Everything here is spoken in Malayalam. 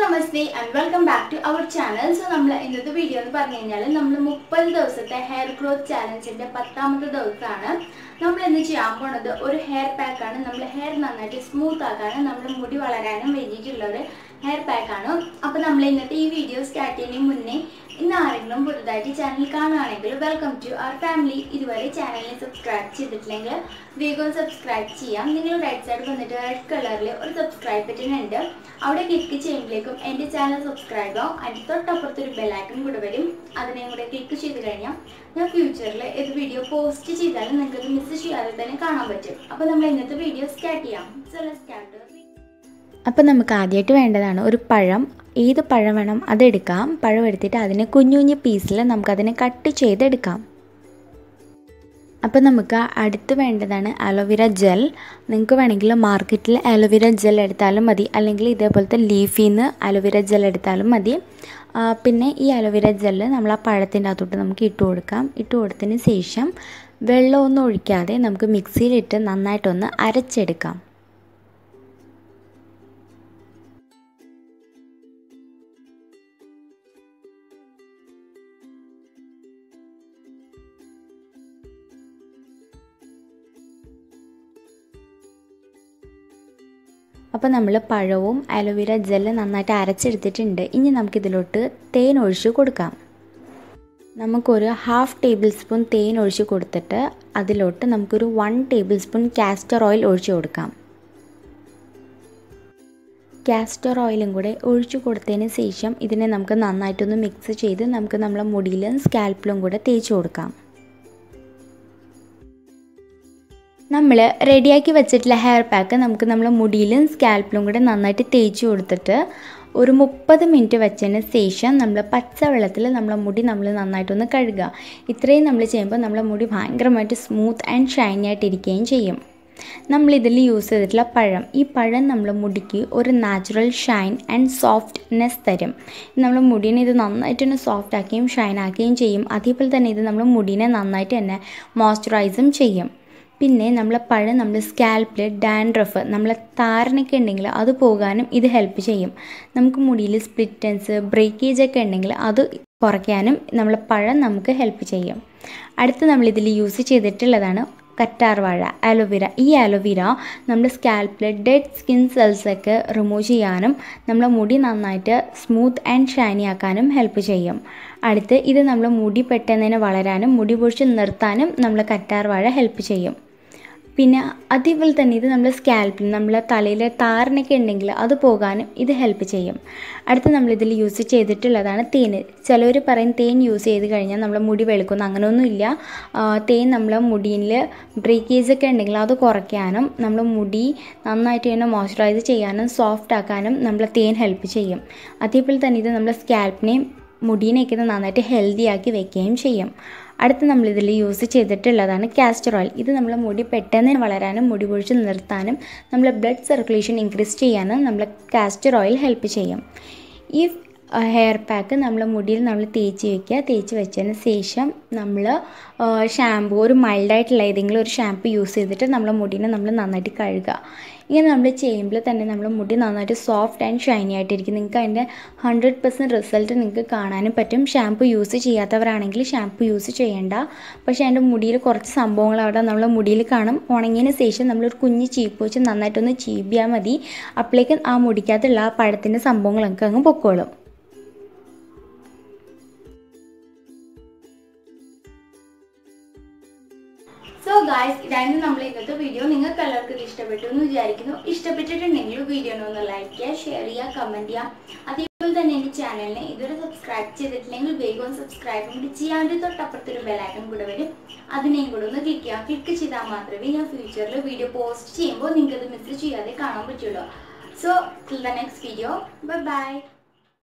Namaste and welcome back to our channel. So, we in this video, we will 30 hair growth challenge in the 10th day. We will a hair pack, we hair smooth, we will hair pack. So, we will video start in the channel. Welcome to our family. If you have channel, subscribe to the channel. We will subscribe to the right side of the red color or subscribe button. Click the channel subscribe and the bell icon. Click the future video post miss video start. So let's start. അപ്പോൾ നമുക്ക് ആദ്യമായിട്ട് വേണ്ടതാണ് ഒരു പഴം. ഏത് പഴം വേണം അതെടുക്കാം. പഴം എടുത്തിട്ട് അതിനെ കുഞ്ഞു പീസിൽ നമുക്ക് അതിനെ കട്ട് ചെയ്തെടുക്കാം. അപ്പോൾ നമുക്ക് അടുത്ത് വേണ്ടതാണ് അലോവേര ജെൽ. നിങ്ങൾക്ക് വേണമെങ്കിൽ മാർക്കറ്റിൽ അലോവേര ജെൽ എടുത്താലും മതി, അല്ലെങ്കിൽ ഇതേപോലത്തെ ലീഫിന്ന് അലോവേര ജെൽ എടുത്താലും മതി. പിന്നെ ഈ അലോവേര ജെൽ നമ്മൾ ആ പഴത്തിൻ്റെ അകത്തോട്ട് നമുക്ക് ഇട്ട് കൊടുക്കാം. ഇട്ട് കൊടുത്തതിന് ശേഷം വെള്ളമൊന്നും ഒഴിക്കാതെ നമുക്ക് മിക്സിയിലിട്ട് നന്നായിട്ടൊന്ന് അരച്ചെടുക്കാം. അപ്പോൾ നമ്മൾ പഴവും അലോവേര ജെല്ല് നന്നായിട്ട് അരച്ചെടുത്തിട്ടുണ്ട്. ഇനി നമുക്കിതിലോട്ട് തേൻ ഒഴിച്ച് കൊടുക്കാം. നമുക്കൊരു 1/2 ടേബിൾ സ്പൂൺ തേൻ ഒഴിച്ച് കൊടുത്തിട്ട് അതിലോട്ട് നമുക്കൊരു 1 ടേബിൾ സ്പൂൺ കാസ്റ്റർ ഓയിൽ ഒഴിച്ച് കൊടുക്കാം. കാസ്റ്റർ ഓയിലും കൂടെ ഒഴിച്ച് കൊടുത്തതിന് ശേഷം ഇതിനെ നമുക്ക് നന്നായിട്ടൊന്ന് മിക്സ് ചെയ്ത് നമുക്ക് നമ്മളെ മുടിയിലും സ്കാൽപ്പിലും കൂടെ തേച്ച് കൊടുക്കാം. നമ്മൾ റെഡിയാക്കി വെച്ചിട്ടുള്ള ഹെയർ പാക്ക് നമുക്ക് നമ്മളെ മുടിയിലും സ്കാൽപ്പിലും കൂടെ നന്നായിട്ട് തേച്ച് കൊടുത്തിട്ട് ഒരു 30 മിനിറ്റ് വെച്ചതിന് ശേഷം നമ്മൾ പച്ചവെള്ളത്തിൽ നമ്മളെ മുടി നമ്മൾ നന്നായിട്ടൊന്ന് കഴുകുക. ഇത്രയും നമ്മൾ ചെയ്യുമ്പോൾ നമ്മളെ മുടി ഭയങ്കരമായിട്ട് സ്മൂത്ത് ആൻഡ് ഷൈനി ആയിട്ടിരിക്കുകയും ചെയ്യും. നമ്മളിതിൽ യൂസ് ചെയ്തിട്ടുള്ള പഴം, ഈ പഴം നമ്മളെ മുടിക്ക് ഒരു നാച്ചുറൽ ഷൈൻ ആൻഡ് സോഫ്റ്റ്നെസ് തരും. നമ്മളെ മുടീനെ ഇത് നന്നായിട്ടൊന്ന് സോഫ്റ്റ് ആക്കുകയും ഷൈൻ ആക്കുകയും ചെയ്യും. അതേപോലെ തന്നെ ഇത് നമ്മളെ മുടീനെ നന്നായിട്ട് തന്നെ മോയ്സ്ചറൈസും ചെയ്യും. പിന്നെ നമ്മളെ പഴം നമ്മുടെ സ്കാൽപ്പിൽ ഡാൻഡ്രഫ് നമ്മളെ താരനൊക്കെ ഉണ്ടെങ്കിൽ അത് പോകാനും ഇത് ഹെൽപ്പ് ചെയ്യും. നമുക്ക് മുടിയിൽ സ്പ്ലിറ്റൻസ് ബ്രേക്കേജ് ഒക്കെ ഉണ്ടെങ്കിൽ അത് കുറയ്ക്കാനും നമ്മളെ പഴം നമുക്ക് ഹെൽപ്പ് ചെയ്യും. അടുത്ത് നമ്മളിതിൽ യൂസ് ചെയ്തിട്ടുള്ളതാണ് കറ്റാർവാഴ, അലോവേര. ഈ അലോവേര നമ്മുടെ സ്കാൽപ്പിൽ ഡെഡ് സ്കിൻ സെൽസൊക്കെ റിമൂവ് ചെയ്യാനും നമ്മളെ മുടി നന്നായിട്ട് സ്മൂത്ത് ആൻഡ് ഷൈനി ആക്കാനും ഹെൽപ്പ് ചെയ്യും. അടുത്ത് ഇത് നമ്മളെ മുടി പെട്ടെന്ന് വളരാനും മുടി പൊഴിച്ച് നിർത്താനും നമ്മളെ കറ്റാർവാഴ ഹെൽപ്പ് ചെയ്യും. പിന്നെ അതേപോലെ തന്നെ ഇത് നമ്മുടെ സ്കാൽപ്പിൽ നമ്മളെ തലയിൽ താരനൊക്കെ ഉണ്ടെങ്കിൽ അത് പോകാനും ഇത് ഹെൽപ്പ് ചെയ്യും. അടുത്ത് നമ്മളിതിൽ യൂസ് ചെയ്തിട്ടുള്ളതാണ് തേൻ. ചിലവർ പറയും തേൻ യൂസ് ചെയ്ത് കഴിഞ്ഞാൽ നമ്മളെ മുടി വെളുക്കുന്നു. അങ്ങനെയൊന്നുമില്ല. തേൻ നമ്മളെ മുടിയിൽ ബ്രേക്കേജ് ഒക്കെ ഉണ്ടെങ്കിൽ അത് കുറയ്ക്കാനും നമ്മളെ മുടി നന്നായിട്ട് തന്നെ മോയ്സ്ചറൈസ് ചെയ്യാനും സോഫ്റ്റ് ആക്കാനും നമ്മളെ തേൻ ഹെൽപ്പ് ചെയ്യും. അതേപോലെ തന്നെ ഇത് നമ്മളെ സ്കാൽപ്പിനെയും മുടീനെയൊക്കെ നന്നായിട്ട് ഹെൽത്തി ആക്കി വെക്കുകയും ചെയ്യും. അടുത്ത് നമ്മളിതിൽ യൂസ് ചെയ്തിട്ടുള്ളതാണ് കാസ്റ്റർ ഓയിൽ. ഇത് നമ്മളെ മുടി പെട്ടെന്ന് വളരാനും മുടി പൊഴിച്ച് നിർത്താനും നമ്മളെ ബ്ലഡ് സർക്കുലേഷൻ ഇൻക്രീസ് ചെയ്യാനും നമ്മളെ കാസ്റ്റർ ഓയിൽ ഹെൽപ്പ് ചെയ്യും. ഈ ഹെയർ പാക്ക് നമ്മളെ മുടിയിൽ നമ്മൾ തേച്ച് വയ്ക്കുക. തേച്ച് വെച്ചതിന് ശേഷം നമ്മൾ ഷാമ്പു, ഒരു മൈൽഡായിട്ടുള്ള ഏതെങ്കിലും ഒരു ഷാമ്പു യൂസ് ചെയ്തിട്ട് നമ്മളെ മുടീനെ നമ്മൾ നന്നായിട്ട് കഴുകുക. ഇങ്ങനെ നമ്മൾ ചെയ്യുമ്പോൾ തന്നെ നമ്മളെ മുടി നന്നായിട്ട് സോഫ്റ്റ് ആൻഡ് ഷൈനി ആയിട്ടിരിക്കും. നിങ്ങൾക്ക് അതിൻ്റെ 100% റിസൾട്ട് നിങ്ങൾക്ക് കാണാനും പറ്റും. ഷാമ്പു യൂസ് ചെയ്യാത്തവരാണെങ്കിൽ ഷാമ്പു യൂസ് ചെയ്യേണ്ട. പക്ഷേ അതിൻ്റെ മുടിയിൽ കുറച്ച് സംഭവങ്ങൾ അവിടെ നമ്മളെ മുടിയിൽ കാണും. ഉണങ്ങിയതിന് ശേഷം നമ്മളൊരു കുഞ്ഞ് ചീപ്പ് വെച്ച് നന്നായിട്ടൊന്ന് ചീപ്പിയാൽ മതി. അപ്പോഴേക്കും ആ മുടിക്കകത്തുള്ള ആ പഴത്തിൻ്റെ സംഭവങ്ങളൊക്കെ അങ്ങ് പൊക്കോളും. So guys, ഇതാണ് നമ്മൾ ഇന്നത്തെ വീഡിയോ. നിങ്ങൾക്ക് എല്ലാവർക്കും ഇഷ്ടപ്പെട്ടു എന്ന് വിചാരിക്കുന്നു. ഇഷ്ടപ്പെട്ടിട്ടുണ്ടെങ്കിൽ വീഡിയോ ഒന്ന് ലൈക്ക് ചെയ്യുക, ഷെയർ ചെയ്യുക, കമൻറ്റ് ചെയ്യുക. അതേപോലെ തന്നെ എൻ്റെ ചാനലിനെ ഇതുവരെ സബ്സ്ക്രൈബ് ചെയ്തിട്ടില്ലെങ്കിൽ വേഗം സബ്സ്ക്രൈബ് കൂടി ചെയ്യാണ്ട് തൊട്ടപ്പുറത്തൊരു ബെലൈക്കൺ കൂടെ വരും. അതിനെയും കൂടെ ഒന്ന് ക്ലിക്ക് ചെയ്യുക. ക്ലിക്ക് ചെയ്താൽ മാത്രമേ ഞാൻ ഫ്യൂച്ചറിൽ വീഡിയോ പോസ്റ്റ് ചെയ്യുമ്പോൾ നിങ്ങൾക്ക് അത് മിസ് ചെയ്യാതെ കാണാൻ പറ്റുള്ളൂ. So till the next video, bye bye.